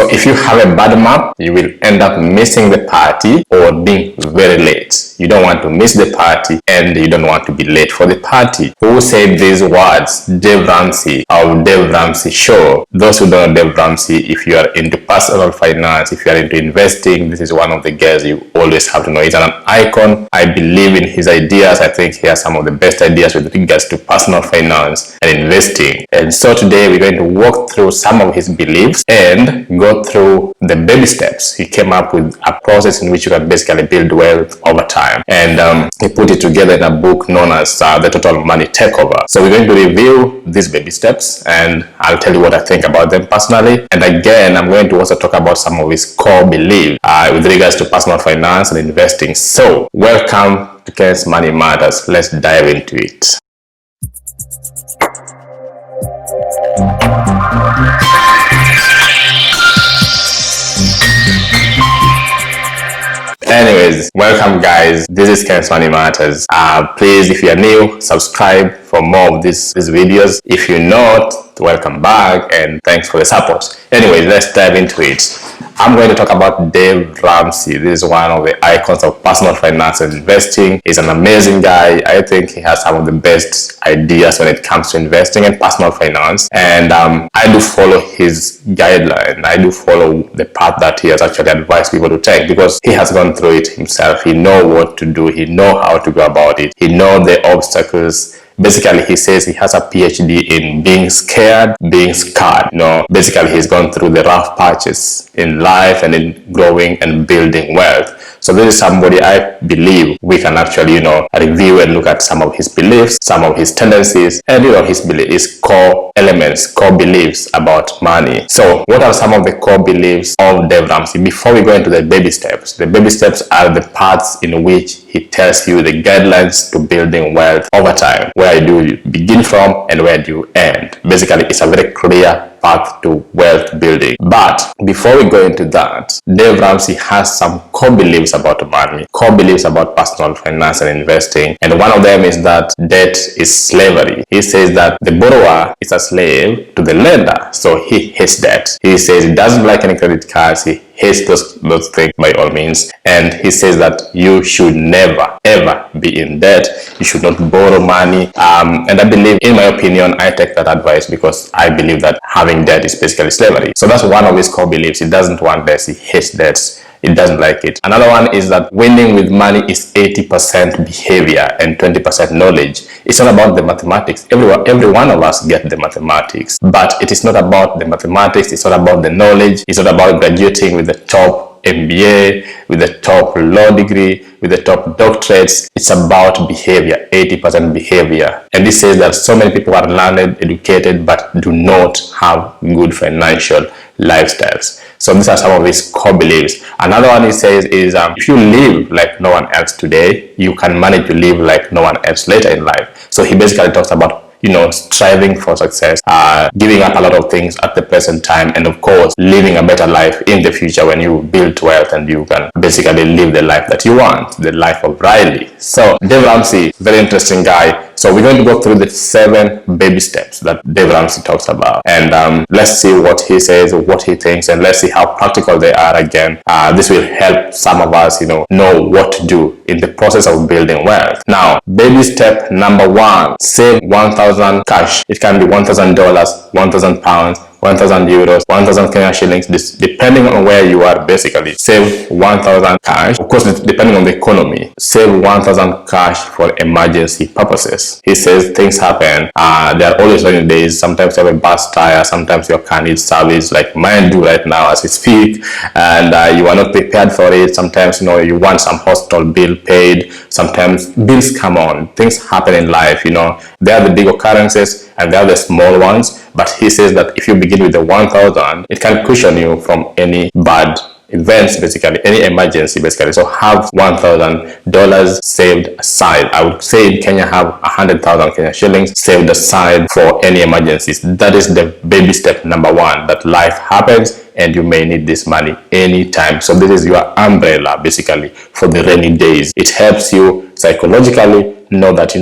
So if you have a bad map, you will end up missing the party or being very late. You don't want to miss the party and you don't want to be late for the party. Who said these words? Dave Ramsey of Dave Ramsey Show. Those who don't know Dave Ramsey, if you are into personal finance, if you are into investing, this is one of the guys you always have to know. He's an icon. I believe in his ideas. I think he has some of the best ideas with regards to personal finance and investing. And so today we're going to walk through some of his beliefs and go through the baby steps. He came up with a process in which you can basically build wealth over time. And he put it together in a book known as the Total Money Takeover. So we're going to review these baby steps and I'll tell you what I think about them personally. And again, I'm going to also talk about some of his core beliefs with regards to personal finance and investing. So welcome to Kens Money Matters. Let's dive into it. Anyways, welcome guys. This is Kens Money Matters. Please, if you are new, subscribe for more of these videos. If you're not, welcome back and thanks for the support. Anyways, let's dive into it. I'm going to talk about Dave Ramsey. This is one of the icons of personal finance and investing. He's an amazing guy. I think he has some of the best ideas when it comes to investing and personal finance. And I do follow his guideline. I do follow the path that he has actually advised people to take because he has gone through it himself. He knows what to do. He knows how to go about it. He knows the obstacles. Basically, he says he has a PhD in being scared, being scarred. Basically, he's gone through the rough patches in life and in growing and building wealth. So this is somebody I believe we can actually, review and look at some of his beliefs, some of his tendencies, and his core elements, core beliefs about money. So what are some of the core beliefs of Dave Ramsey? Before we go into the baby steps are the paths in which he tells you the guidelines to building wealth over time. Where do you begin from and where do you end? Basically, it's a very clear path to wealth building. But before we go into that, Dave Ramsey has some core beliefs about money, core beliefs about personal finance and investing. And one of them is that debt is slavery. He says that the borrower is a slave to the lender. So he hates debt. He says he doesn't like any credit cards. He hates those things by all means. And he says that you should never, ever be in debt. You should not borrow money. And I believe, in my opinion, I take that advice because I believe that having debt is basically slavery. So that's one of his core beliefs. He doesn't want debts. He hates debts. It doesn't like it. Another one is that winning with money is 80% behavior and 20% knowledge. It's not about the mathematics. Every one of us get the mathematics, but it is not about the mathematics. It's not about the knowledge. It's not about graduating with the top MBA, with the top law degree, with the top doctorates. It's about behavior, 80% behavior. And this says that so many people are learned, educated, but do not have good financial lifestyles. So these are some of his core beliefs. Another one he says is if you live like no one else today, you can manage to live like no one else later in life. So he basically talks about striving for success, giving up a lot of things at the present time, and of course, living a better life in the future when you build wealth and you can basically live the life that you want, the life of Riley. So Dave Ramsey, very interesting guy. So we're going to go through the 7 baby steps that Dave Ramsey talks about. And let's see what he says, what he thinks, and let's see how practical they are again. This will help some of us, know what to do in the process of building wealth. Now, baby step number 1, save 1,000 cash. It can be $1,000, 1,000 pounds, 1,000 euros, 1,000 Kenya shillings, this, depending on where you are. Basically, save 1,000 cash. Of course, depending on the economy, save 1,000 cash for emergency purposes. He says things happen. There are always rainy days. Sometimes you have a bus tire. Sometimes your car needs service, like mine do right now as we speak, and you are not prepared for it. Sometimes you want some hospital bill paid. Sometimes bills come on. Things happen in life. There are the big occurrences and there are the small ones. But he says that if you begin with the 1,000, it can cushion you from any bad events, basically any emergency, basically. So have $1,000 saved aside. I would say in Kenya, have 100,000 Kenya shillings saved aside for any emergencies. That is the baby step number 1, that life happens and you may need this money anytime. So this is your umbrella, basically, for the rainy days. It helps you psychologically know that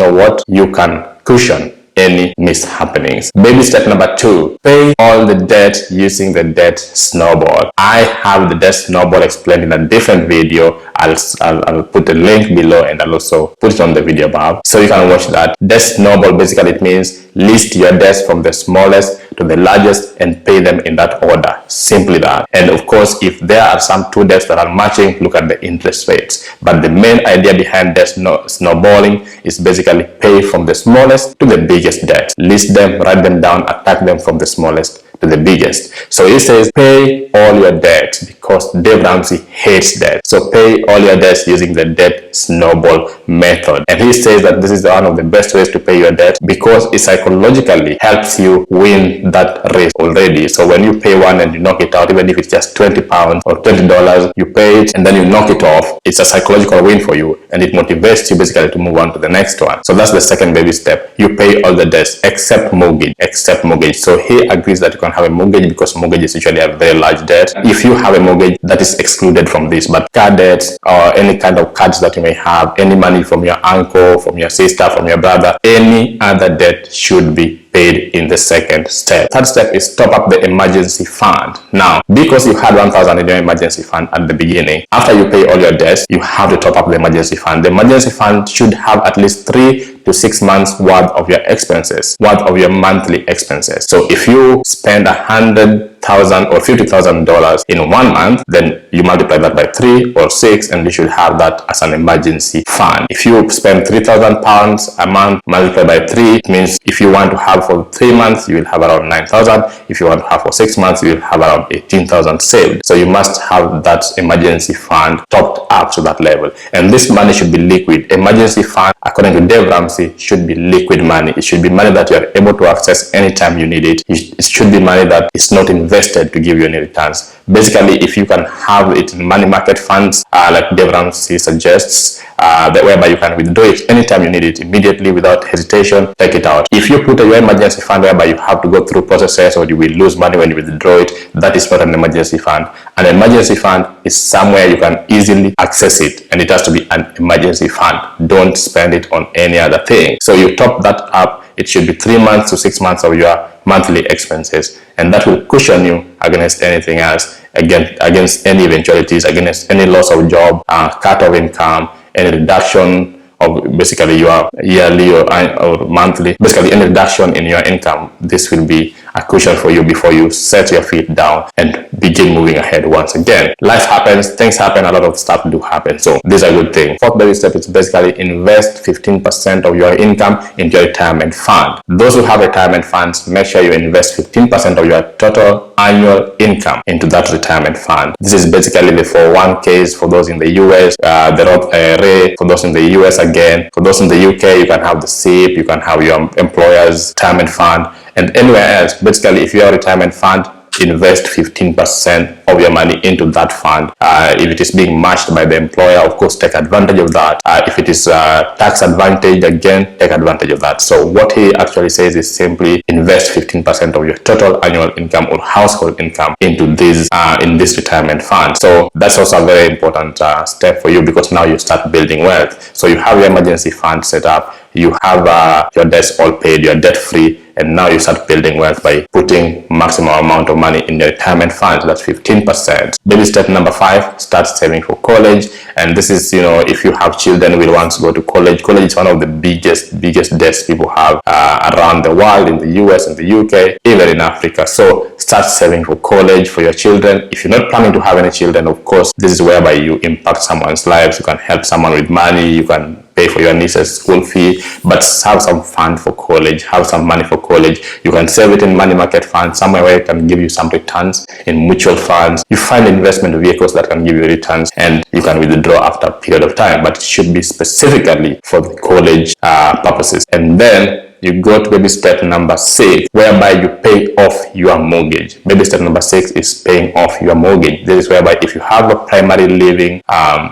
you can cushion any mishappenings. Baby step number 2, pay all the debt using the debt snowball. I have the debt snowball explained in a different video. I'll put a link below, and I'll also put it on the video above so you can watch that. Debt snowball, basically it means list your debts from the smallest to the largest and pay them in that order. Simply that. And of course, if there are some two debts that are matching, look at the interest rates. But the main idea behind debt snowballing is basically pay from the smallest to the biggest debt. List them, write them down, attack them from the smallest to the biggest. So it says pay all your debts, because Dave Ramsey hates debt. So pay all your debts using the debt snowball method. And he says that this is one of the best ways to pay your debt, because it psychologically helps you win that race already. So when you pay one and you knock it out, even if it's just 20 pounds or $20, you pay it and then you knock it off, it's a psychological win for you, and it motivates you basically to move on to the next one. So that's the second baby step. You pay all the debts except mortgage. So he agrees that you can have a mortgage, because mortgage is usually a very large debt. If you have a mortgage, that is excluded from this. But car debts or any kind of cards that you may have, any money from your uncle, from your sister, from your brother, any other debt should be paid in the second step. Third step is top up the emergency fund. Now, because you had 1,000 in your emergency fund at the beginning, after you pay all your debts, you have to top up the emergency fund. The emergency fund should have at least 3 to 6 months worth of your expenses, worth of your monthly expenses. So if you spend $100,000 or $50,000 in 1 month, then you multiply that by 3 or 6, and you should have that as an emergency fund. If you spend £3,000 a month, multiply by 3, it means if you want to have for 3 months, you will have around 9,000. If you want to have for 6 months, you will have around 18,000 saved. So you must have that emergency fund topped up to that level. And this money should be liquid. Emergency fund, according to Dave Ramsey, should be liquid money. It should be money that you are able to access anytime you need it. It should be money that is not invested to give you any returns. Basically, if you can have it in money market funds, like Dave Ramsey suggests, that whereby you can withdraw it anytime you need it, immediately without hesitation, take it out. If you put your emergency fund whereby you have to go through processes or you will lose money when you withdraw it, that is not an emergency fund. An emergency fund is somewhere you can easily access it, and it has to be an emergency fund. Don't spend it on any other thing. So you top that up. It should be 3 months to 6 months of your monthly expenses, and that will cushion you against anything else, against any eventualities, against any loss of job, cut of income, any reduction of basically your yearly or monthly, basically any reduction in your income. This will be a cushion for you before you set your feet down and begin moving ahead once again. Life happens, things happen, a lot of stuff do happen. So this is a good thing. Fourth baby step is basically invest 15% of your income into your retirement fund. Those who have retirement funds, make sure you invest 15% of your total annual income into that retirement fund. This is basically the 401ks for those in the US, the Roth IRA for those in the US again. For those in the UK, you can have the SIP, you can have your employer's retirement fund, and anywhere else. Basically, if you are a retirement fund, invest 15% of your money into that fund. If it is being matched by the employer, of course, take advantage of that. If it is tax advantage, again, take advantage of that. So what he actually says is simply invest 15% of your total annual income or household income into this in this retirement fund. So that's also a very important step for you, because now you start building wealth. So you have your emergency fund set up, you have your debts all paid, you're debt free, and now you start building wealth by putting maximum amount of money in your retirement fund. That's 15%. Baby step number 5, start saving for college. And this is, if you have children who will want to go to college, college is one of the biggest debts people have around the world, in the US and the UK, even in Africa. So start saving for college for your children. If you're not planning to have any children, of course, this is whereby you impact someone's lives. You can help someone with money, you can pay for your niece's school fee, but have some fund for college, have some money for college. You can save it in money market funds, somewhere where it can give you some returns, in mutual funds. You find investment vehicles that can give you returns, and you can withdraw after a period of time, but it should be specifically for the college purposes. And then you go to baby step number 6, whereby you pay off your mortgage. Baby step number 6 is paying off your mortgage. This is whereby if you have a primary living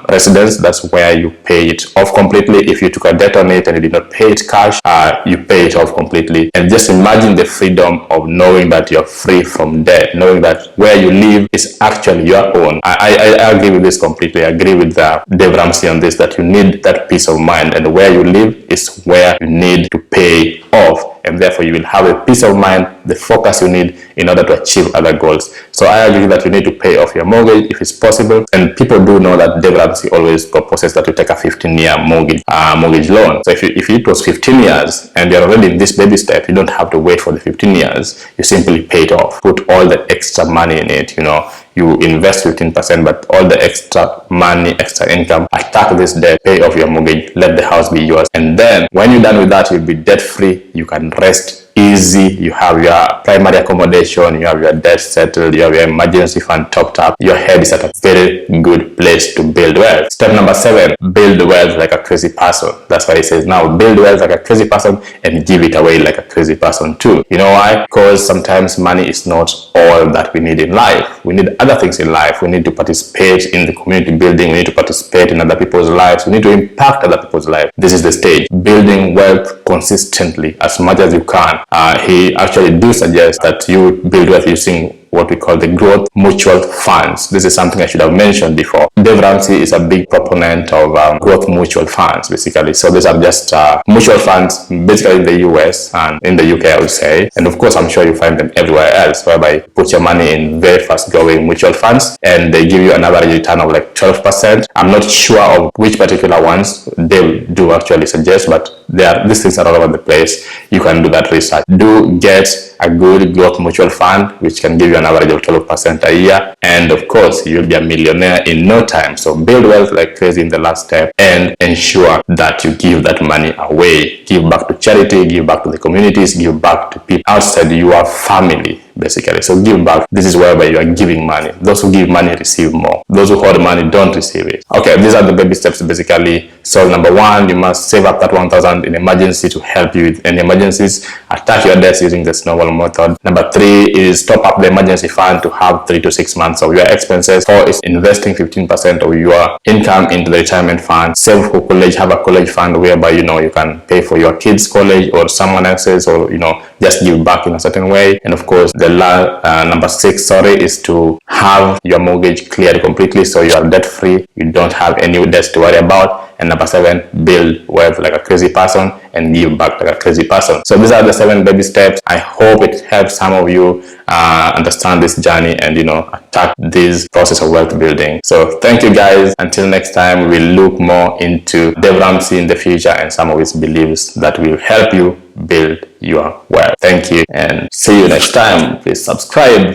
residence, that's where you pay it off completely. If you took a debt on it and you did not pay it cash, you pay it off completely. And just imagine the freedom of knowing that you're free from debt, knowing that where you live is actually your own. I agree with this completely. I agree with Dave Ramsey on this, that you need that peace of mind, and where you live is where you need to pay off. and therefore you will have a peace of mind, the focus you need in order to achieve other goals. So I agree that you need to pay off your mortgage if it's possible, and people do know that Dave Ramsey always proposes that you take a 15-year mortgage loan. So if it was 15 years and you're already in this baby step, you don't have to wait for the 15 years. You simply pay it off, put all the extra money in it, you invest 15%, but all the extra money, extra income, attack this debt, pay off your mortgage, let the house be yours. And then when you're done with that, you'll be debt free. You can rest easy. You have your primary accommodation, you have your debt settled, you have your emergency fund topped up. Your head is at a very good place to build wealth. Step number 7, build wealth like a crazy person. That's why it says now build wealth like a crazy person and give it away like a crazy person too. You know why? Because sometimes money is not all that we need in life. We need other things in life. We need to participate in the community building. We need to participate in other people's lives. We need to impact other people's lives. This is the stage. Building wealth consistently as much as you can. He actually do suggest that you build wealth using what we call the growth mutual funds. This is something I should have mentioned before. Dave Ramsey is a big proponent of growth mutual funds, basically. So these are just mutual funds, basically in the US and in the UK, I would say. And of course, I'm sure you find them everywhere else, whereby you put your money in very fast growing mutual funds and they give you an average return of like 12%. I'm not sure of which particular ones they do actually suggest, but these things are all over the place. You can do that research. Do get a good growth mutual fund, which can give you an average of 12% a year. And of course, you'll be a millionaire in no time. So build wealth like crazy in the last step and ensure that you give that money away. Give back to charity, give back to the communities, give back to people outside your family, basically. So give back. This is whereby you are giving money. Those who give money receive more. Those who hold money don't receive it. Okay, these are the baby steps basically. So number 1, you must save up that 1,000 in emergency to help you with any emergencies. Attack your debts using the snowball method. Number 3 is top up the emergency fund to have 3 to 6 months of your expenses. 4 is investing 15% of your income into the retirement fund. Save for college. Have a college fund whereby you can pay for your kids' college or someone else's, or just give back in a certain way. And of course, the number 6 is to have your mortgage cleared completely, so you are debt free. You don't have any debts to worry about. And number 7, build wealth like a crazy person and give back like a crazy person. So these are the 7 baby steps. I hope it helps some of you understand this journey and attack this process of wealth building. So thank you guys. Until next time, we'll look more into Dave Ramsey in the future and some of his beliefs that will help you build your wealth. Thank you and see you next time. Please subscribe.